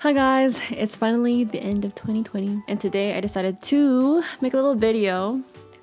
Hi guys, it's finally the end of 2020 and today I decided to make a little video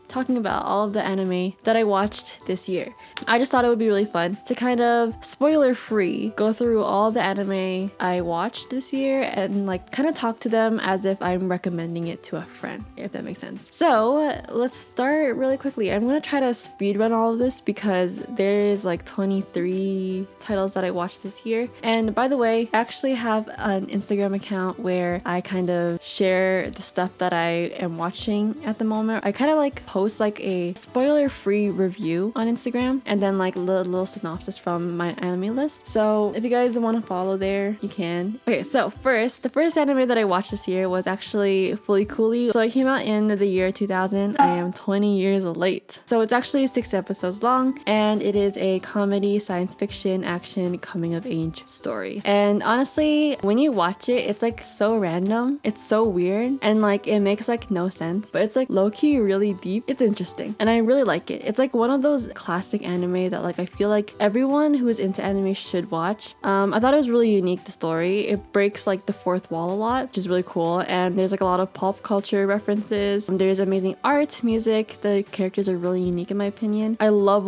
talking about all of the anime that I watched this year. I just thought it would be really fun to kind of spoiler free go through all the anime I watched this year and like kind of talk to them as if I'm recommending it to a friend, if that makes sense. So let's start really quickly. I'm gonna try to speedrun all of this because there's like 23 titles that I watched this year. And by the way, I actually have an Instagram account where I kind of share the stuff that I am watching at the moment. I kind of like post like a spoiler-free review on Instagram and then like a little synopsis from my anime list. So if you guys want to follow there, you can. Okay, so the first anime that I watched this year was actually Fully Cooley. So it came out in the year 2000. I am 20 years late. So it's actually 6 episodes long and it is a comedy, science fiction, action, coming of age story. And honestly, when you watch it, it's like so random. It's so weird and like it makes like no sense, but it's like low-key really deep. It's interesting and I really like it. It's like one of those classic anime that like I feel like everyone who is into anime should watch. I thought it was really unique, the story. It breaks like the fourth wall a lot, which is really cool, and there's like a lot of pop culture references. There's amazing art, music. The characters are really unique in my opinion. I love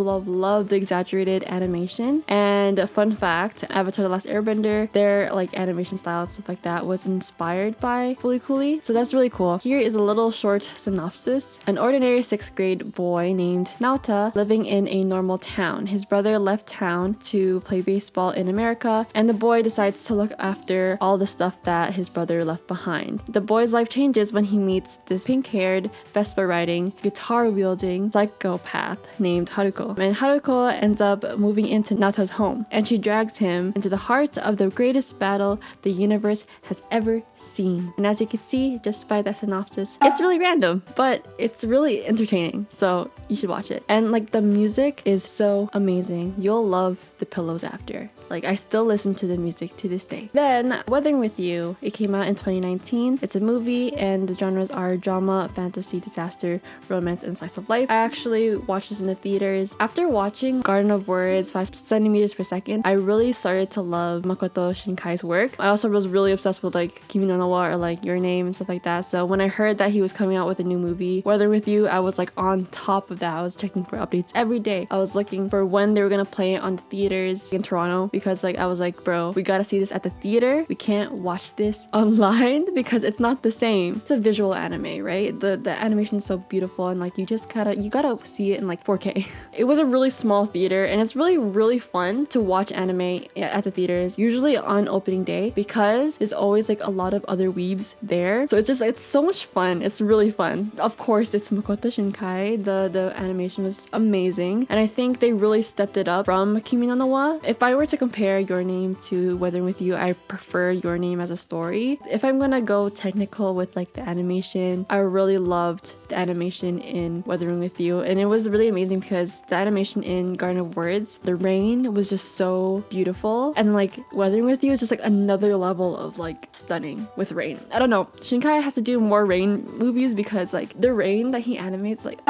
the exaggerated animation. And a fun fact, Avatar: The Last Airbender, their like animation style and stuff like that was inspired by Fully Cooley, so that's really cool. Here is a little short synopsis. An ordinary 6th grade boy named Naota living in a normal town. His brother left town to play baseball in America, and the boy decides to look after all the stuff that his brother left behind. The boy's life changes when he meets this pink-haired, Vespa-riding, guitar-wielding psychopath named Haruko. And Haruko ends up moving into Naota's home, and she drags him into the heart of the greatest battle the universe has ever seen. And as you can see, just by that synopsis, it's really random, but it's really entertaining, so you should watch it. And like the music is so amazing. You'll love the pillows after. Like I still listen to the music to this day. Then Weathering with You, it came out in 2019. It's a movie and the genres are drama, fantasy, disaster, romance, and slice of life. I actually watched this in the theaters. After watching Garden of Words 5 centimeters per second, I really started to love Makoto Shinkai's work. I also was really obsessed with like Kimi no Na wa or like Your Name and stuff like that. So when I heard that he was coming out with a new movie, Weathering with You, I was like on top of that. I was checking for updates every day. I was looking for when they were gonna play it on the theaters in Toronto because like I was like, bro, we gotta see this at the theater. We can't watch this online because it's not the same. It's a visual anime, right? The animation is so beautiful and like you gotta see it in like 4K. It was a really small theater and it's really fun to watch anime at the theaters, usually on opening day because there's always like a lot of other weebs there. So it's so much fun. It's really fun. Of course, it's Makoto Shinkai. The animation was amazing and I think they really stepped it up from Kimi no Na wa. If I were to compare Your Name to Weathering with You, I prefer Your Name as a story. If I'm gonna go technical with like the animation, I really loved the animation in Weathering with You, and it was really amazing because the animation in Garden of Words, the rain was just so beautiful, and like Weathering with You is just like another level of like stunning with rain. I don't know, Shinkai has to do more rain movies because like the rain that he animates, like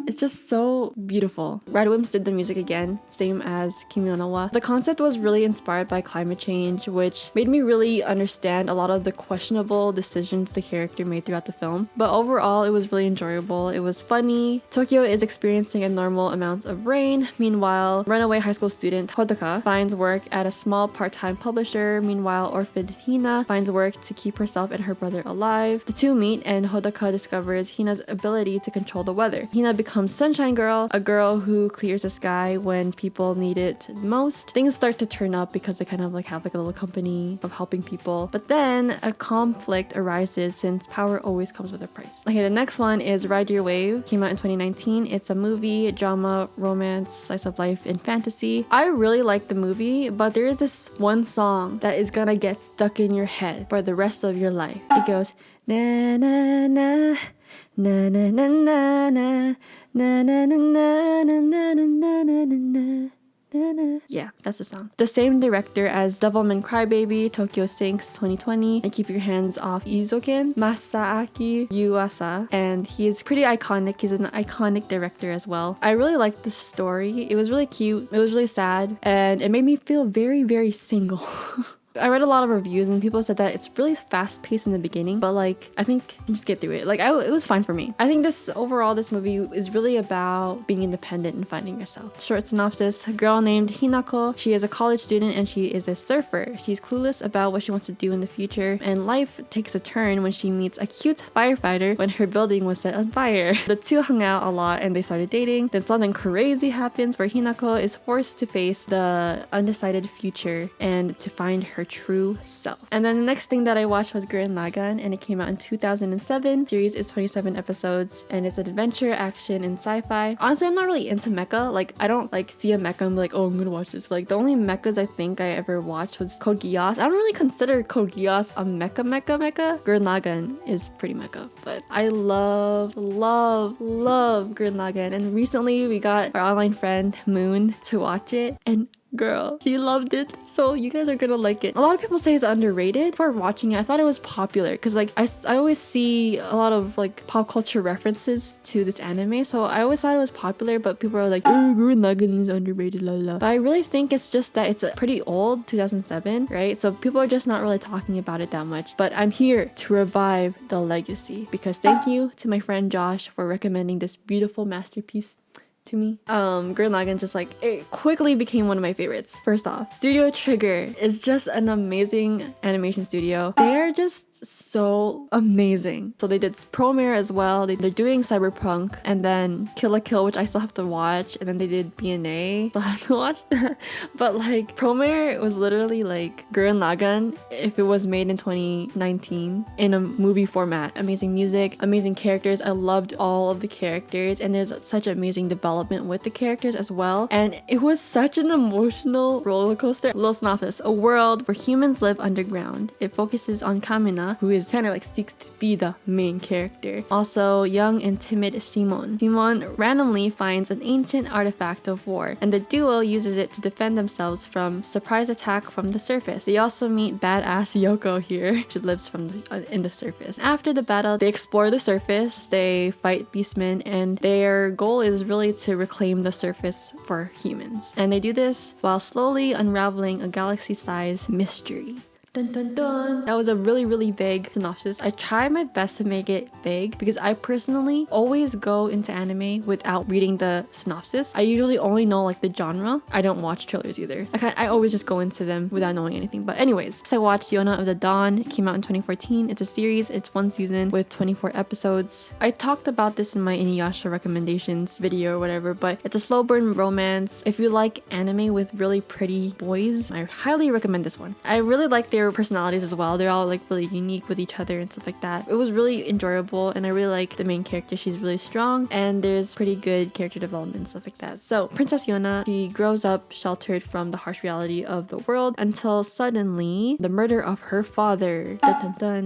it's just so beautiful. Radwimps did the music again, same as Kimi no Na wa. The concept was really inspired by climate change, which made me really understand a lot of the questionable decisions the character made throughout the film. But overall, it was really enjoyable. It was funny. Tokyo is experiencing abnormal amounts of rain. Meanwhile, runaway high school student Hodaka finds work at a small part-time publisher. Meanwhile, orphaned Hina finds work to keep herself and her brother alive. The two meet and Hodaka discovers Hina's ability to control the weather. Hina becomes Sunshine Girl, a girl who clears the sky when people need it most. Things start to turn up because they kind of like have like a little company of helping people. But then a conflict arises since power always comes with a price. Okay, the next one is Ride Your Wave. Came out in 2019. It's a movie, drama, romance, slice of life, and fantasy. I really like the movie, but there is this one song that is gonna get stuck in your head for the rest of your life. It goes na na na na na na na na na na na na na na na na. Yeah, that's the song. The same director as Devilman Crybaby, Tokyo Sinks 2020, and Keep Your Hands Off Izoken, Masaaki Yuasa, and he is pretty iconic. He's an iconic director as well. I really liked the story. It was really cute. It was really sad, and it made me feel very single. I read a lot of reviews and people said that it's really fast paced in the beginning, but like I think you just get through it. Like it was fine for me. I think this movie is really about being independent and finding yourself. Short synopsis: a girl named Hinako. She is a college student and she is a surfer. She's clueless about what she wants to do in the future, and life takes a turn when she meets a cute firefighter when her building was set on fire. The two hung out a lot and they started dating. Then something crazy happens where Hinako is forced to face the undecided future and to find her true self. And then the next thing that I watched was Gurren Lagann, and it came out in 2007. The series is 27 episodes and it's an adventure, action, and sci-fi. Honestly, I'm not really into mecha. Like I don't like see a mecha and be like, oh, I'm gonna watch this. Like the only mechas I think I ever watched was Code Geass. I don't really consider Code Geass a mecha. Gurren Lagann is pretty mecha, but I love Gurren Lagann. And recently we got our online friend Moon to watch it, and girl, she loved it, so you guys are gonna like it. A lot of people say it's underrated. For watching it, I thought it was popular because like I always see a lot of like pop culture references to this anime, so I always thought it was popular, but people are like, oh, Gurren Lagann is underrated, la la. But I really think it's just that it's pretty old, 2007, right? So people are just not really talking about it that much. But I'm here to revive the legacy because thank you to my friend Josh for recommending this beautiful masterpiece to me. Gurren Lagann just like, it quickly became one of my favorites. First off, Studio Trigger is just an amazing animation studio. They are just so amazing. So they did Promare as well. They're doing Cyberpunk, and then Kill la Kill, which I still have to watch, and then they did BNA. So I have to watch that. But like Promare was literally like Gurren Lagann if it was made in 2019 in a movie format. Amazing music, amazing characters. I loved all of the characters, and there's such amazing development with the characters as well. And it was such an emotional roller coaster. Little synopsis: a world where humans live underground. It focuses on Kamina, who is kind of like seeks to be the main character. Also, young and timid Simon. Simon randomly finds an ancient artifact of war, and the duo uses it to defend themselves from surprise attack from the surface. They also meet badass Yoko here. She lives in the surface. After the battle, they explore the surface, they fight beastmen, and their goal is really to reclaim the surface for humans. And they do this while slowly unraveling a galaxy-sized mystery. Dun, dun, dun. That was a really vague synopsis. I try my best to make it vague because I personally always go into anime without reading the synopsis. I usually only know like the genre. I don't watch trailers either. I always just go into them without knowing anything. But anyways, so I watched Yona of the Dawn. It came out in 2014. It's a series. It's one season with 24 episodes. I talked about this in my Inuyasha recommendations video or whatever, but it's a slow burn romance. If you like anime with really pretty boys, I highly recommend this one. I really like their personalities as well. They're all like really unique with each other and stuff like that. It was really enjoyable, and I really like the main character. She's really strong, and there's pretty good character development and stuff like that. So Princess Yona, she grows up sheltered from the harsh reality of the world until suddenly the murder of her father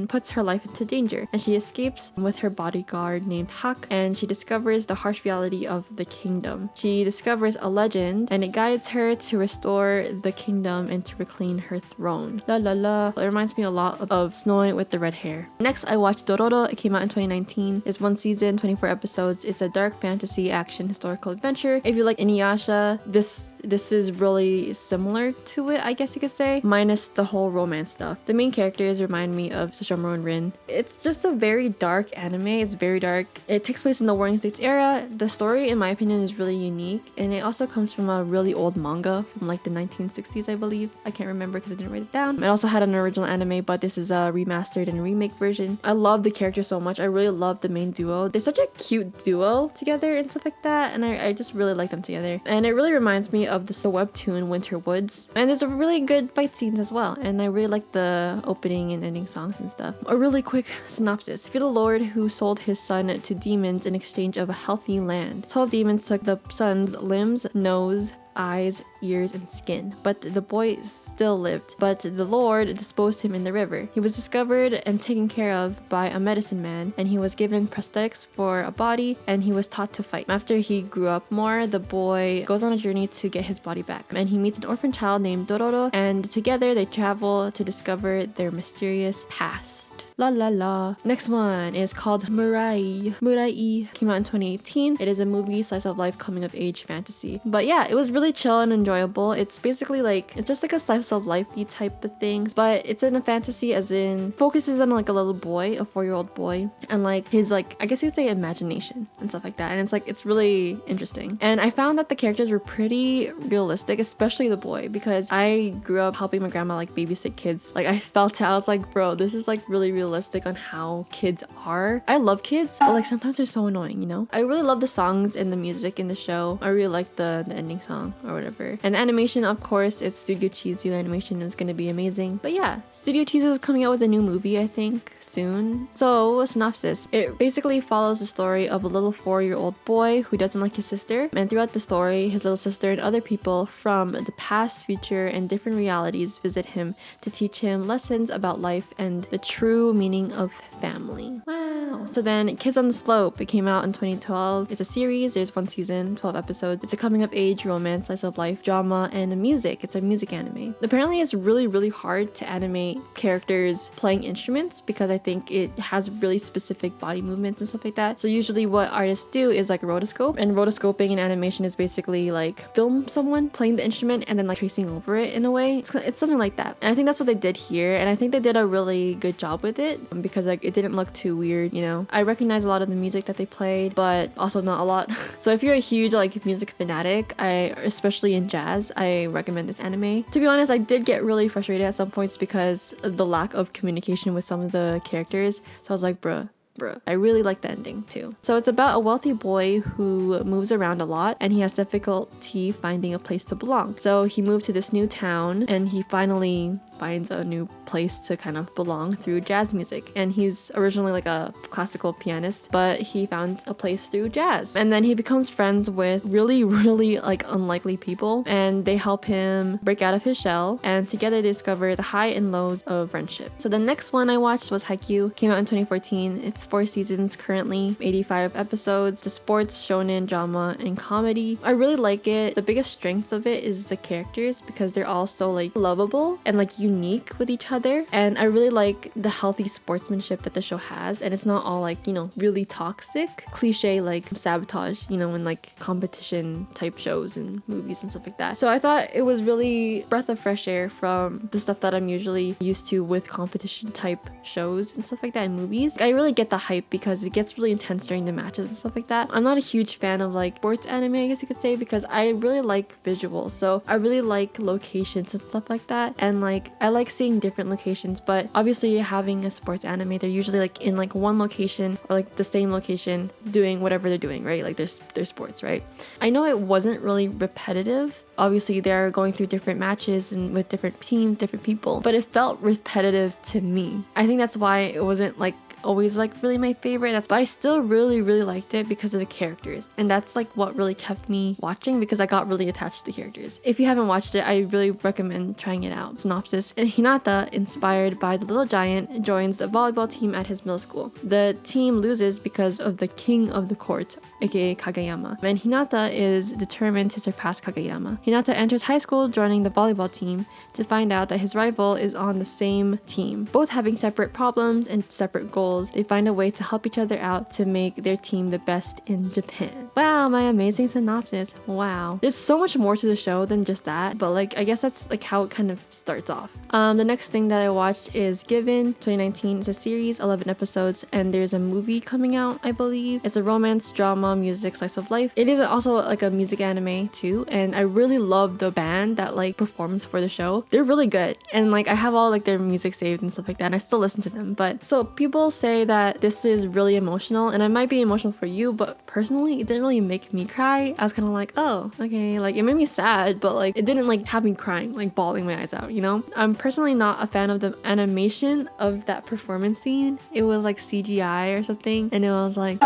puts her life into danger, and she escapes with her bodyguard named Hak, and she discovers the harsh reality of the kingdom. She discovers a legend, and it guides her to restore the kingdom and to reclaim her throne. La la la. It reminds me a lot of Snow White with the red hair. Next, I watched Dororo. It came out in 2019. It's one season, 24 episodes. It's a dark fantasy action historical adventure. If you like Inuyasha, this is really similar to it, I guess you could say, minus the whole romance stuff. The main characters remind me of Sesshomaru and Rin. It's just a very dark anime. It's very dark. It takes place in the Warring States era. The story, in my opinion, is really unique, and it also comes from a really old manga from like the 1960s, I believe. I can't remember because I didn't write it down. It also had an original anime, but this is a remastered and remake version. I love the characters so much. I really love the main duo. They're such a cute duo together and stuff like that, and I just really like them together. And it really reminds me of the webtoon Winter Woods. And there's a really good fight scenes as well, and I really like the opening and ending songs and stuff. A really quick synopsis. Fear the Lord who sold his son to demons in exchange of a healthy land. 12 demons took the son's limbs, nose, eyes, ears, and skin, but the boy still lived. But the Lord disposed him in the river. He was discovered and taken care of by a medicine man, and he was given prosthetics for a body, and he was taught to fight. After he grew up more, the boy goes on a journey to get his body back, and he meets an orphan child named Dororo, and together they travel to discover their mysterious past. La la la. Next one is called Mirai. Mirai came out in 2018. It is a movie slice of life coming of age fantasy. But yeah, it was really chill and enjoyable. It's basically like, it's just like a slice of life-y type of things, but it's in a fantasy, as in focuses on like a little boy, a 4-year-old boy, and like his like, I guess you'd say imagination and stuff like that. And it's like, it's really interesting. And I found that the characters were pretty realistic, especially the boy, because I grew up helping my grandma like babysit kids. Like I felt it, I was like, bro, this is like really realistic on how kids are. I love kids, but like sometimes they're so annoying, you know? I really love the songs and the music in the show. I really like the ending song or whatever. And the animation, of course, it's Studio Chizu animation, is gonna be amazing. But yeah, Studio Chizu is coming out with a new movie, I think, soon. So a synopsis. It basically follows the story of a little 4-year-old boy who doesn't like his sister. And throughout the story, his little sister and other people from the past, future, and different realities visit him to teach him lessons about life and the true meaning of family. Wow. So then Kids on the Slope, it came out in 2012. It's a series. There's 1 season, 12 episodes. It's a coming of age, romance, slice of life, drama, and music. It's a music anime. Apparently it's really hard to animate characters playing instruments because I think it has really specific body movements and stuff like that. So usually what artists do is like rotoscope, and rotoscoping in animation is basically like film someone playing the instrument and then like tracing over it in a way. It's something like that. And I think that's what they did here, and I think they did a really good job with it because like it didn't look too weird, you know? I recognize a lot of the music that they played, but also not a lot. So if you're a huge like music fanatic, especially in jazz, I recommend this anime. To be honest, I did get really frustrated at some points because of the lack of communication with some of the characters. So I was like, bruh. I really like the ending too. So it's about a wealthy boy who moves around a lot and he has difficulty finding a place to belong. So he moved to this new town and he finally finds a new place to kind of belong through jazz music. And he's originally like a classical pianist, but he found a place through jazz. And then he becomes friends with really like unlikely people, and they help him break out of his shell, and together they discover the high and lows of friendship. So the next one I watched was Haikyuu. Came out in 2014. It's 4 seasons currently, 85 episodes. The sports, shonen, drama, and comedy. I really like it. The biggest strength of it is the characters because they're all so like lovable and like unique with each other. And I really like the healthy sportsmanship that the show has, and it's not all like, you know, really toxic, cliche like sabotage, you know, in like competition type shows and movies and stuff like that. So I thought it was really breath of fresh air from the stuff that I'm usually used to with competition type shows and stuff like that in movies. I really get the hype because it gets really intense during the matches and stuff like that. I'm not a huge fan of like sports anime, I guess you could say, because I really like visuals. So I really like locations and stuff like that, and like I like seeing different locations. But obviously having a sports anime, they're usually like in like one location or like the same location doing whatever they're doing, right? Like their sports, right? I know it wasn't really repetitive. Obviously they're going through different matches and with different teams, different people, but it felt repetitive to me. I think that's why it wasn't like always like really my favorite. But I still really liked it because of the characters, and that's like what really kept me watching, because I got really attached to the characters. If you haven't watched it, I really recommend trying it out. Synopsis: and Hinata, inspired by the little giant, joins the volleyball team at his middle school. The team loses because of the king of the court, aka Kageyama, and Hinata is determined to surpass Kageyama. Hinata enters high school, joining the volleyball team, to find out that his rival is on the same team. Both having separate problems and separate goals, they find a way to help each other out to make their team the best in Japan. Wow, my amazing synopsis. Wow. There's so much more to the show than just that, but like I guess that's like how it kind of starts off. The next thing that I watched is Given 2019. It's a series, 11 episodes, and there's a movie coming out, I believe. It's a romance, drama, music, slice of life. It is also like a music anime too, and I really love the band that like performs for the show. They're really good, and like I have all like their music saved and stuff like that, and I still listen to them. But so people say that this is really emotional, and it might be emotional for you, but personally it didn't really make me cry. I was kind of like, oh, okay, like it made me sad, but like it didn't like have me crying, like bawling my eyes out, you know? I'm personally not a fan of the animation of that performance scene. It was like CGI or something, and it was like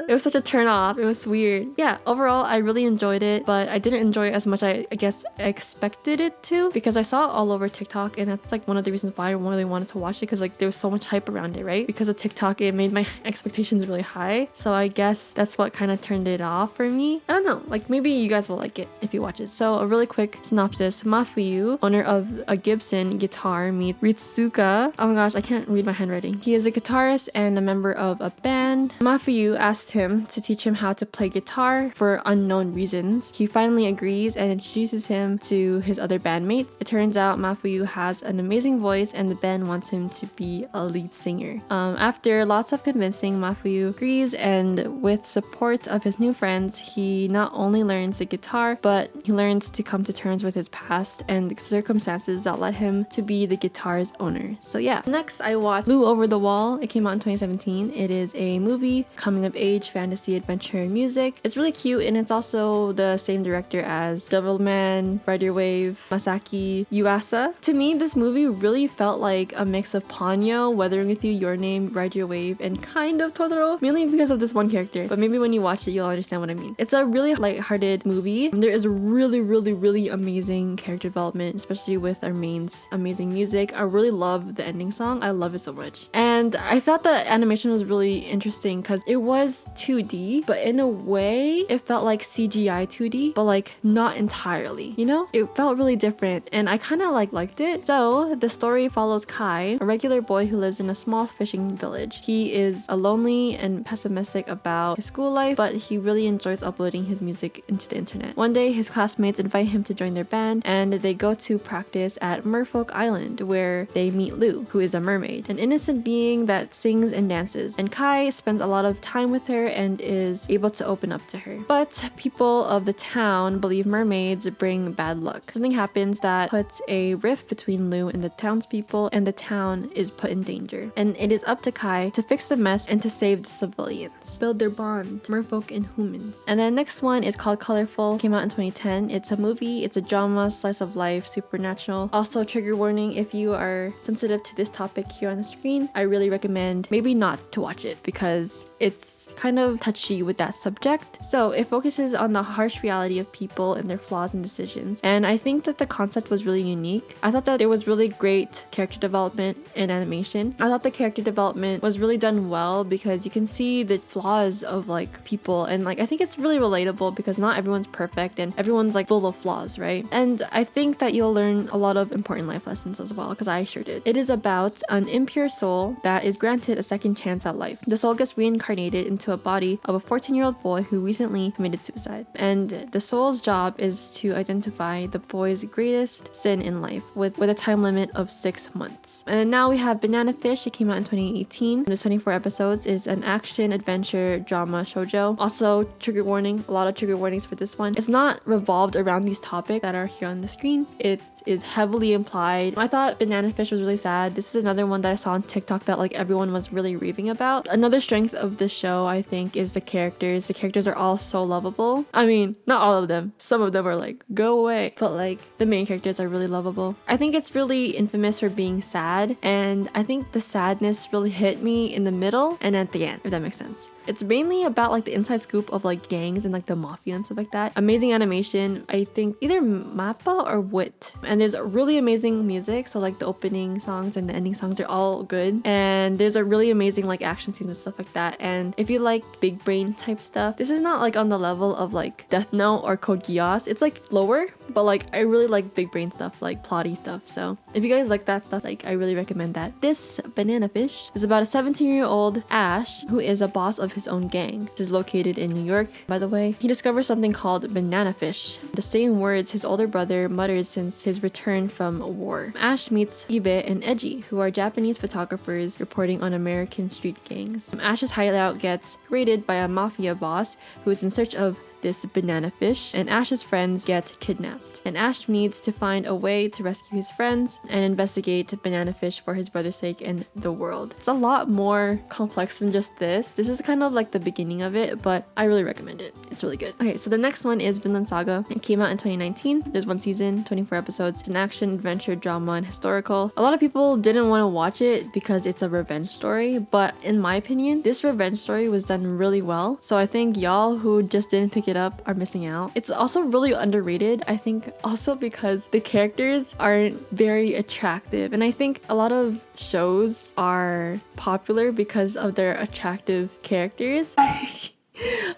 it was such a turn off. It was weird. Yeah, overall I really enjoyed it, but I didn't enjoy it as much I guess I expected it to, because I saw it all over TikTok, and that's like one of the reasons why I really wanted to watch it, because like there was so much hype around it, right? Because of TikTok, it made my expectations really high. So I guess that's what kind of turned it off for me. I don't know, like maybe you guys will like it if you watch it. So a really quick synopsis: Mafuyu, owner of a Gibson guitar, meets Ritsuka. Oh my gosh, I can't read my handwriting. He is a guitarist and a member of a band. Mafuyu asked him to teach him how to play guitar for unknown reasons. He finally agrees and introduces him to his other bandmates. It turns out Mafuyu has an amazing voice and the band wants him to be a lead singer. After lots of convincing, Mafuyu agrees, and with support of his new friends, he not only learns the guitar, but he learns to come to terms with his past and the circumstances that led him to be the guitar's owner. So yeah. Next, I watched Blue Over the Wall. It came out in 2017. It is a movie, coming of age, fantasy, adventure, music. It's really cute, and it's also the same director as Devilman, Ride Your Wave, Masaki Yuasa. To me, this movie really felt like a mix of Ponyo, Weathering With You, Your Name, Ride Your Wave, and kind of Totoro, mainly because of this one character, but maybe when you watch it, you'll understand what I mean. It's a really lighthearted movie. There is really amazing character development, especially with our main's amazing music. I really love the ending song. I love it so much. And I thought the animation was really interesting because it was 2D, but in a way, it felt like CGI 2D, but like not entirely, you know? It felt really different, and I kind of liked it. So the story follows Kai, a regular boy who lives in a small fishing village. He is lonely and pessimistic about his school life, but he really enjoys uploading his music into the internet. One day, his classmates invite him to join their band, and they go to practice at Merfolk Island, where they meet Lou, who is a mermaid, an innocent being that sings and dances, and Kai spends a lot of time with her and is able to open up to her. But people of the town believe mermaids bring bad luck. Something happens that puts a rift between Lou and the townspeople, and the town is put in danger. And it is up to Kai to fix the mess and to save the civilians. Build their bond, merfolk and humans. And then next one is called Colorful. Came out in 2010. It's a movie, it's a drama, slice of life, supernatural. Also, trigger warning, if you are sensitive to this topic here on the screen, I really recommend maybe not to watch it because it's kind of touchy with that subject. So it focuses on the harsh reality of people and their flaws and decisions. And I think that the concept was really unique. I thought that there was really great character development and animation. I thought the character development was really done well because you can see the flaws of like people, and like I think it's really relatable because not everyone's perfect and everyone's like full of flaws, right? And I think that you'll learn a lot of important life lessons as well, because I sure did. It is about an impure soul that is granted a second chance at life. The soul gets reincarnated into a body of a 14-year-old boy who recently committed suicide. And the soul's job is to identify the boy's greatest sin in life with a time limit of 6 months. And then now we have Banana Fish. It came out in 2018. There's 24 episodes. It's an action, adventure, drama, shoujo. Also, trigger warning, a lot of trigger warnings for this one. It's not revolved around these topics that are here on the screen. It is heavily implied. I thought Banana Fish was really sad. This is another one that I saw on TikTok that like everyone was really raving about. Another strength of this show, I think, is the characters. The characters are all so lovable. I mean, not all of them. Some of them are like, go away. But like, the main characters are really lovable. I think it's really infamous for being sad, and I think the sadness really hit me in the middle and at the end, if that makes sense. It's mainly about like the inside scoop of like gangs and like the mafia and stuff like that. Amazing animation. I think either Mappa or Wit. And there's really amazing music. So like the opening songs and the ending songs are all good. And there's a really amazing like action scenes and stuff like that. And if you like big brain type stuff, this is not like on the level of like Death Note or Code Geass. It's like lower, but like I really like big brain stuff, like plotty stuff. So if you guys like that stuff, like I really recommend that. This Banana Fish is about a 17-year-old Ash who is a boss of his own gang. This is located in New York, by the way. He discovers something called banana fish, the same words his older brother mutters since his return from war. Ash meets Ibe and Eji, who are Japanese photographers reporting on American street gangs. Ash's hideout gets raided by a mafia boss who is in search of this banana fish, and Ash's friends get kidnapped. And Ash needs to find a way to rescue his friends and investigate banana fish for his brother's sake and the world. It's a lot more complex than just this. This is kind of like the beginning of it, but I really recommend it. It's really good. Okay, so the next one is Vinland Saga. It came out in 2019. There's 1 season, 24 episodes. It's an action, adventure, drama, and historical. A lot of people didn't want to watch it because it's a revenge story, but in my opinion, this revenge story was done really well. So I think y'all who just didn't pick it up are missing out. It's also really underrated, I think, also because the characters aren't very attractive, and I think a lot of shows are popular because of their attractive characters.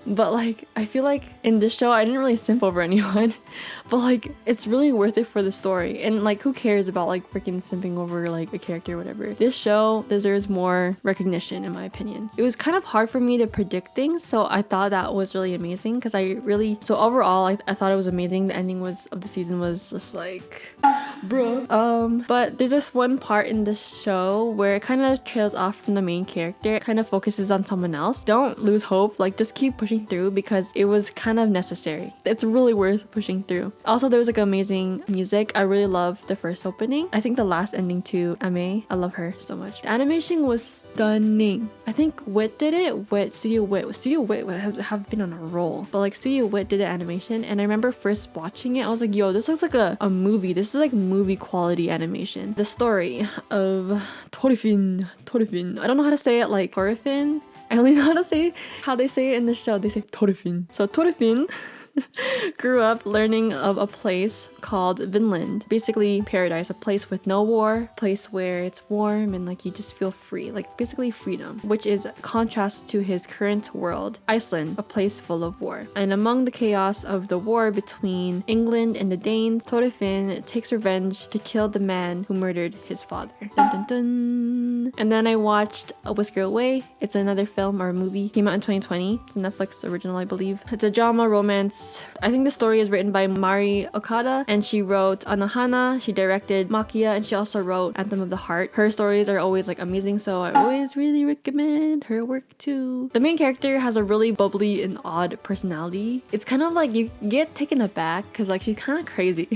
But like, I feel like in this show I didn't really simp over anyone, but like it's really worth it for the story. And like, who cares about like freaking simping over like a character or whatever. This show deserves more recognition in my opinion. It was kind of hard for me to predict things, so I thought that was really amazing because so overall I thought it was amazing. The ending of the season was just like bruh. But there's this one part in the show where it kind of trails off from the main character. It kind of focuses on someone else. Don't lose hope, like just keep pushing through because it was kind of necessary. It's really worth pushing through. Also, there was like amazing music. I really loved the first opening. I think the last ending too, Ame, I love her so much. The animation was stunning. I think Wit did it. Studio Wit have been on a roll, but like Studio Wit did the animation, and I remember first watching it I was like, yo, this looks like a movie. This is like movie quality animation. The story of Torifin. I don't know how to say it, like Torifin. I only know how they say it in the show. They say Torifin. So Torifin grew up learning of a place called Vinland, basically paradise, a place with no war, place where it's warm and like you just feel free, like basically freedom, which is contrast to his current world, Iceland, a place full of war. And among the chaos of the war between England and the Danes, Thorfinn takes revenge to kill the man who murdered his father. Dun, dun, dun. And then I watched A Whisker Away. It's another film or movie, came out in 2020. It's a Netflix original, I believe. It's a drama romance. I think the story is written by Mari Okada, and she wrote Anohana, she directed Makia, and she also wrote Anthem of the Heart. Her stories are always like amazing, so I always really recommend her work too. The main character has a really bubbly and odd personality. It's kind of like you get taken aback because like she's kind of crazy.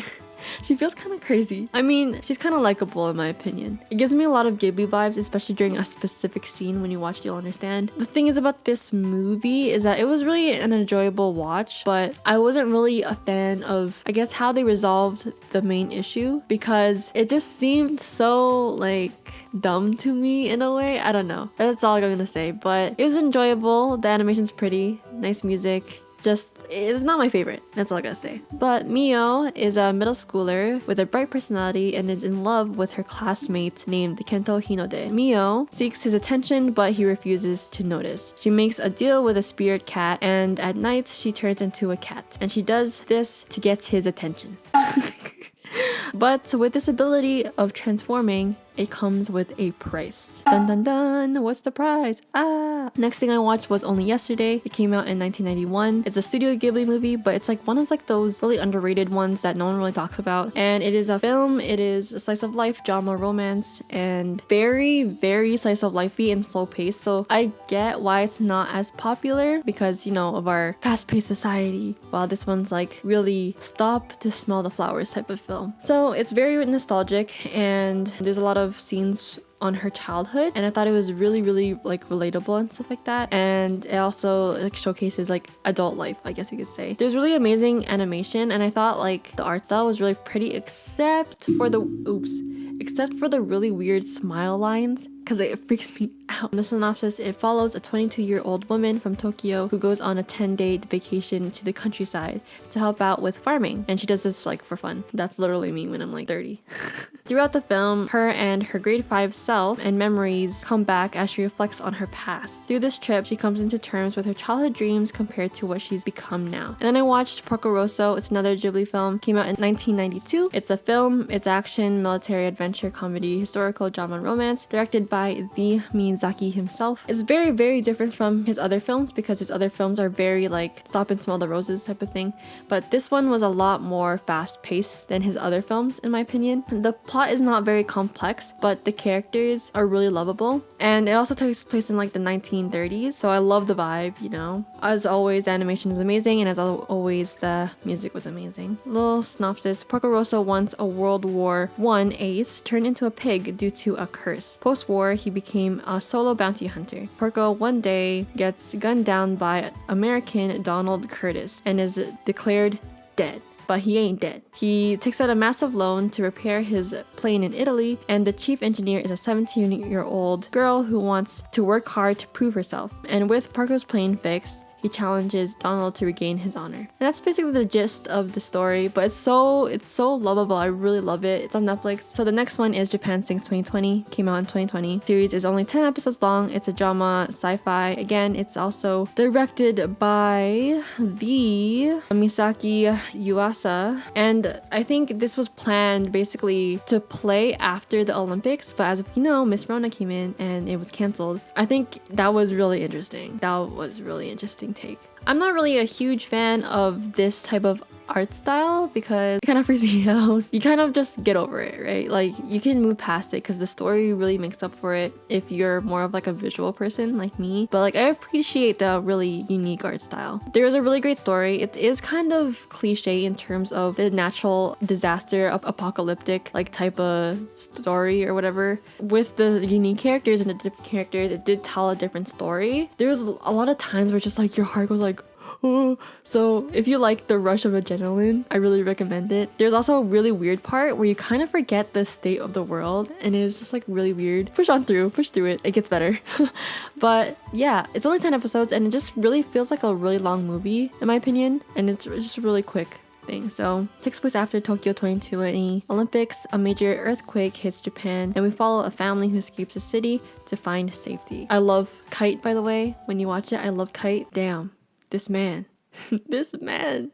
She feels kind of crazy. I mean, she's kind of likable in my opinion. It gives me a lot of Ghibli vibes, especially during a specific scene. When you watch it, you'll understand. The thing is about this movie is that it was really an enjoyable watch, but I wasn't really a fan of, I guess, how they resolved the main issue because it just seemed so like dumb to me in a way. I don't know. That's all I'm gonna say, but it was enjoyable. The animation's pretty, nice music. Just, it's not my favorite. That's all I gotta say. But Mio is a middle schooler with a bright personality and is in love with her classmate named Kento Hinode. Mio seeks his attention, but he refuses to notice. She makes a deal with a spirit cat, and at night she turns into a cat. And she does this to get his attention. But with this ability of transforming, it comes with a price. Dun dun dun, what's the price? Next thing I watched was Only Yesterday. It came out in 1991. It's a Studio Ghibli movie, but it's like one of like those really underrated ones that no one really talks about. And it is a film, it is a slice of life drama romance, and very, very slice of lifey and slow paced. So I get why it's not as popular because, you know, of our fast-paced society, while this one's like really stop to smell the flowers type of film. So it's very nostalgic, and there's a lot of scenes on her childhood, and I thought it was really, really like relatable and stuff like that. And it also like showcases like adult life, I guess you could say. There's really amazing animation, and I thought like the art style was really pretty except for the really weird smile lines, because it freaks me out. In the synopsis, it follows a 22-year-old woman from Tokyo who goes on a 10-day vacation to the countryside to help out with farming, and she does this like for fun. That's literally me when I'm like 30. Throughout the film, her and her grade 5 self and memories come back as she reflects on her past. Through this trip, she comes into terms with her childhood dreams compared to what she's become now. And then I watched Porco Rosso. It's another Ghibli film, came out in 1992. It's a film, it's action, military, adventure, comedy, historical, drama, and romance, directed by the Miyazaki himself. It's very, very different from his other films because his other films are very like stop and smell the roses type of thing, but this one was a lot more fast-paced than his other films in my opinion. The plot is not very complex, but the characters are really lovable, and it also takes place in like the 1930s, so I love the vibe, you know. As always, the animation is amazing, and as always, the music was amazing. Little synopsis: Porco Rosso, once a World War I ace, turned into a pig due to a curse. Post-war, he became a solo bounty hunter. Porco one day gets gunned down by American Donald Curtis and is declared dead. But he ain't dead. He takes out a massive loan to repair his plane in Italy, and the chief engineer is a 17-year-old girl who wants to work hard to prove herself. And with Porco's plane fixed, he challenges Donald to regain his honor. And that's basically the gist of the story, but it's so lovable. I really love it. It's on Netflix. So the next one is Japan Sings 2020, came out in 2020. Series is only 10 episodes long. It's a drama, sci-fi. Again, it's also directed by the Misaki Yuasa, and I think this was planned basically to play after the Olympics, but as we know, Miss Rona came in and it was cancelled. I think that was really interesting. That was really interesting take. I'm not really a huge fan of this type of art style because it kind of freaks me out. You kind of just get over it, right? Like, you can move past it because the story really makes up for it if you're more of like a visual person like me. But like, I appreciate the really unique art style. There's a really great story. It is kind of cliche in terms of the natural disaster apocalyptic like type of story or whatever. With the unique characters and the different characters, it did tell a different story. There's a lot of times where just like your heart goes like, oh. So if you like the rush of adrenaline, I really recommend it. There's also a really weird part where you kind of forget the state of the world, and it's just like really weird. Push through it. It gets better. But yeah, it's only 10 episodes and it just really feels like a really long movie in my opinion, and it's just really quick thing. So it takes place after Tokyo 2020 Olympics. A major earthquake hits Japan and we follow a family who escapes the city to find safety. I love Kite, by the way. When you watch it, I love Kite. Damn, this man. This man.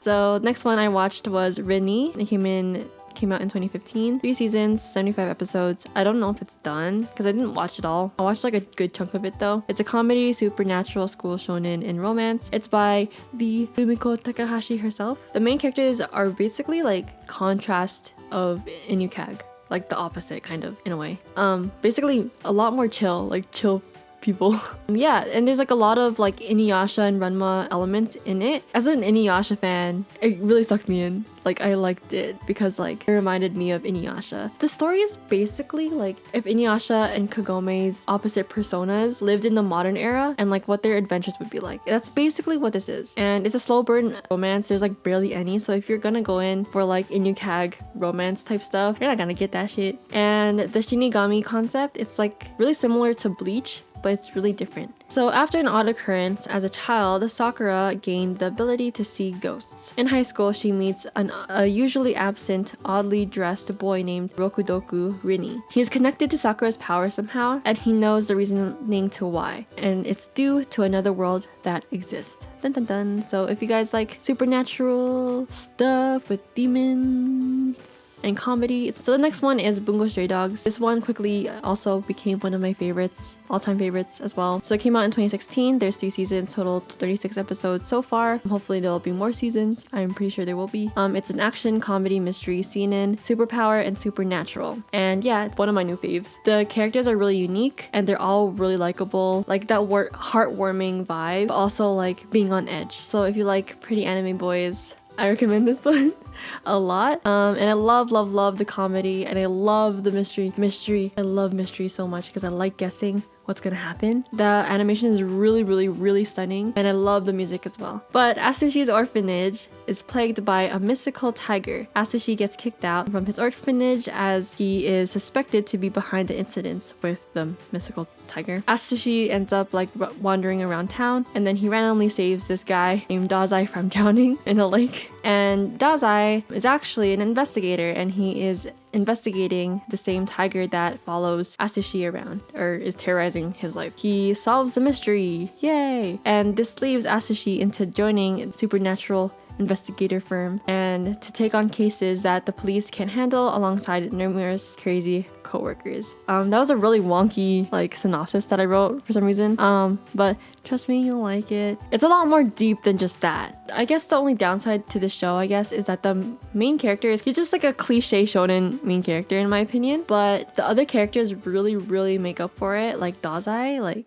So next one I watched was Rin-ne. It came out in 2015. 3 seasons, 75 episodes. I don't know if it's done because I didn't watch it all. I watched like a good chunk of it though. It's a comedy, supernatural, school shonen, and romance. It's by the Rumiko Takahashi herself. The main characters are basically like contrast of Inukage, like the opposite kind of in a way. Basically a lot more chill, like chill people. Yeah, and there's like a lot of like Inuyasha and Ranma elements in it. As an Inuyasha fan, it really sucked me in. Like, I liked it because like it reminded me of Inuyasha. The story is basically like if Inuyasha and Kagome's opposite personas lived in the modern era and like what their adventures would be like. That's basically what this is. And it's a slow burn romance. There's like barely any. So if you're gonna go in for like Inukage romance type stuff, you're not gonna get that shit. And the Shinigami concept, it's like really similar to Bleach, but it's really different. So after an odd occurrence as a child, Sakura gained the ability to see ghosts. In high school, she meets a usually absent, oddly dressed boy named Rokudoku Rin-ne. He is connected to Sakura's power somehow, and he knows the reasoning to why, and it's due to another world that exists. Dun dun dun. So if you guys like supernatural stuff with demons and comedy. So the next one is Bungo Stray Dogs. This one quickly also became one of my favorites, all-time favorites as well. So it came out in 2016. There's 3 seasons, total 36 episodes so far. Hopefully there'll be more seasons. I'm pretty sure there will be. It's an action, comedy, mystery, seinen, superpower, and supernatural. And yeah, it's one of my new faves. The characters are really unique and they're all really likable. Like that heartwarming vibe, but also like being on edge. So if you like pretty anime boys, I recommend this one a lot. And I love the comedy, and I love the mystery. I love mystery so much because I like guessing what's gonna happen. The animation is really stunning, and I love the music as well. But Atsushi's orphanage is plagued by a mystical tiger. Atsushi gets kicked out from his orphanage as he is suspected to be behind the incidents with the mystical tiger. Atsushi ends up like wandering around town, and then he randomly saves this guy named Dazai from drowning in a lake. And Dazai is actually an investigator, and he is investigating the same tiger that follows Atsushi around, or is terrorizing his life. He solves the mystery, yay! And this leaves Atsushi into joining a supernatural investigator firm and to take on cases that the police can't handle alongside numerous crazy co-workers. That was a really wonky like synopsis that I wrote for some reason, but trust me, you'll like it. It's a lot more deep than just that. I guess the only downside to the show, I guess, is that the main character he's just like a cliche shonen main character in my opinion, but the other characters really make up for it. Like Dazai,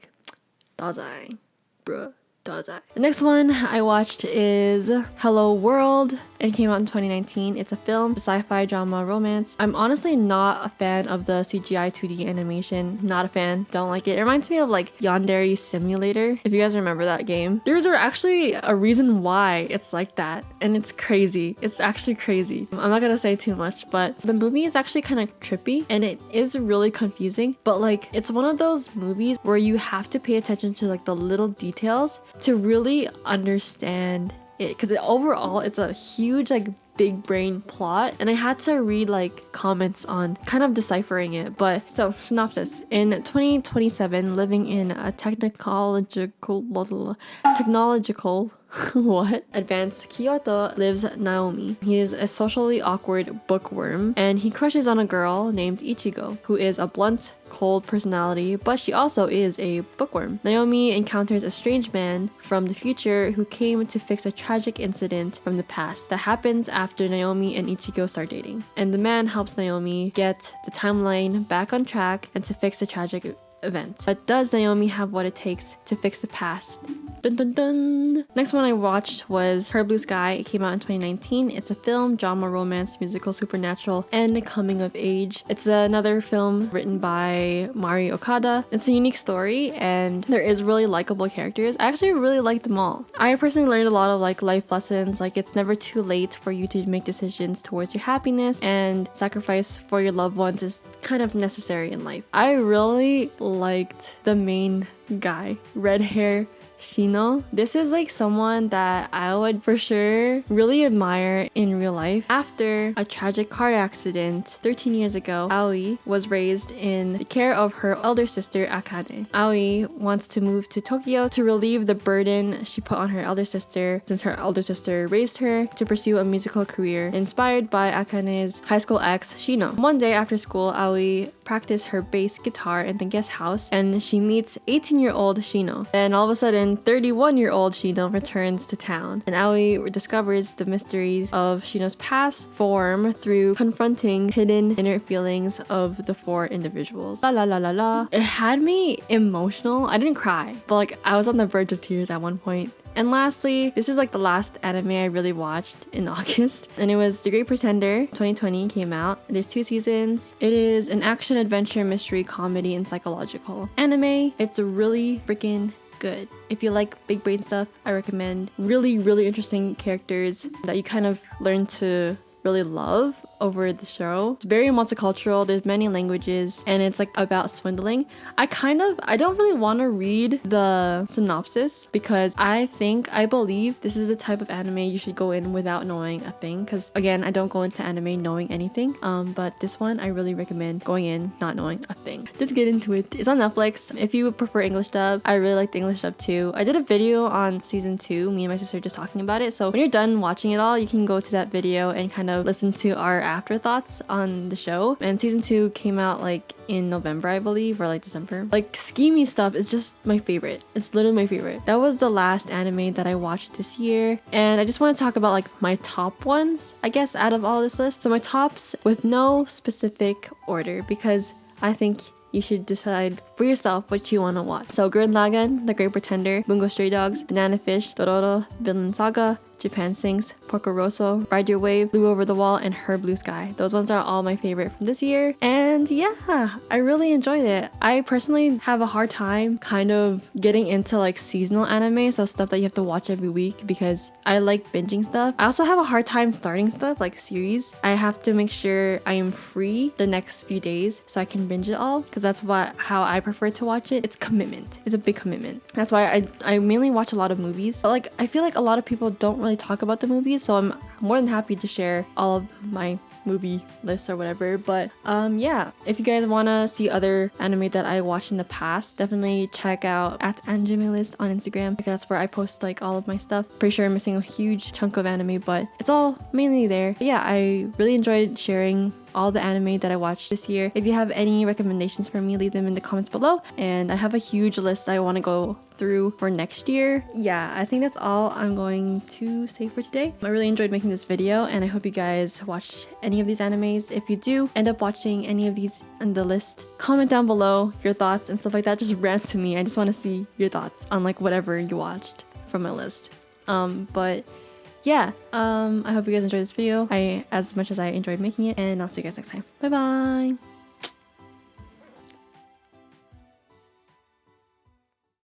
bruh. does I? The next one I watched is Hello World. It came out in 2019. It's a film, a sci-fi drama romance. I'm honestly not a fan of the CGI 2D animation. Not a fan. Don't like it. It reminds me of like Yandere Simulator, if you guys remember that game. There's actually a reason why it's like that, and it's crazy. It's actually crazy. I'm not gonna say too much, but the movie is actually kind of trippy, and it is really confusing, but like it's one of those movies where you have to pay attention to like the little details to really understand it, because overall it's a huge like big brain plot, and I had to read like comments on kind of deciphering it. But so synopsis: in 2027, living in a technological what? Advanced Kyoto lives Naomi. He is a socially awkward bookworm, and he crushes on a girl named Ichigo, who is a blunt, cold personality, but she also is a bookworm. Naomi encounters a strange man from the future who came to fix a tragic incident from the past that happens after Naomi and Ichigo start dating. And the man helps Naomi get the timeline back on track and to fix the tragic event. But does Naomi have what it takes to fix the past? Dun dun dun! Next one I watched was Her Blue Sky. It came out in 2019. It's a film, drama, romance, musical, supernatural, and coming of age. It's another film written by Mari Okada. It's a unique story, and there is really likable characters. I actually really like them all. I personally learned a lot of like life lessons, like it's never too late for you to make decisions towards your happiness, and sacrifice for your loved ones is kind of necessary in life. I really liked the main guy, red hair, Shino. This is like someone that I would for sure really admire in real life. After a tragic car accident 13 years ago, Aoi was raised in the care of her elder sister Akane. Aoi wants to move to Tokyo to relieve the burden she put on her elder sister, since her elder sister raised her, to pursue a musical career inspired by Akane's high school ex Shino. One day after school, Aoi practiced her bass guitar in the guest house, and she meets 18-year-old Shino. Then all of a sudden, 31-year-old Shino returns to town, and Aoi discovers the mysteries of Shino's past form through confronting hidden inner feelings of the four individuals. La la la la la. It had me emotional. I didn't cry, but like I was on the verge of tears at one point. And lastly, this is like the last anime I really watched in August, and it was The Great Pretender. 2020 came out. There's 2 seasons. It is an action, adventure, mystery, comedy, and psychological anime. It's really freaking good. If you like big brain stuff, I recommend. Really, really interesting characters that you kind of learn to really love over the show. It's very multicultural, there's many languages, and it's like about swindling. I don't really want to read the synopsis because I believe this is the type of anime you should go in without knowing a thing, because again, I don't go into anime knowing anything, but this one I really recommend going in not knowing a thing. Just get into it. It's on Netflix. If you prefer English dub, I really like the English dub too. I did a video on season 2, me and my sister just talking about it, so when you're done watching it all, you can go to that video and kind of listen to our afterthoughts on the show. And season 2 came out like in November, I believe, or like December. Like schemy stuff is just my favorite. It's literally my favorite. That was the last anime that I watched this year, and I just want to talk about like my top ones, I guess, out of all this list. So my tops with no specific order, because I think you should decide for yourself what you want to watch. So Gurren Lagann, The Great Pretender, Bungo Stray Dogs, Banana Fish, Dororo, Vinland Saga, Japan Sings, Porco Rosso, Ride Your Wave, Blue Over the Wall, and Her Blue Sky. Those ones are all my favorite from this year. And yeah, I really enjoyed it. I personally have a hard time kind of getting into like seasonal anime, so stuff that you have to watch every week, because I like binging stuff. I also have a hard time starting stuff like series. I have to make sure I am free the next few days so I can binge it all, because that's how I prefer to watch it. It's commitment. It's a big commitment. That's why I mainly watch a lot of movies. But like I feel like a lot of people don't really talk about the movies, so I'm more than happy to share all of my movie lists or whatever. But yeah, if you guys want to see other anime that I watched in the past, definitely check out @animelist on Instagram, because that's where I post like all of my stuff. Pretty sure I'm missing a huge chunk of anime, but it's all mainly there. But yeah, I really enjoyed sharing all the anime that I watched this year. If you have any recommendations for me, leave them in the comments below, and I have a huge list I want to go through for next year. Yeah, I think that's all I'm going to say for today. I really enjoyed making this video, and I hope you guys watch any of these animes. If you do end up watching any of these on the list, comment down below your thoughts and stuff like that. Just rant to me. I just want to see your thoughts on like whatever you watched. from my list. But yeah, I hope you guys enjoyed this video as much as I enjoyed making it, and I'll see you guys next time. Bye bye.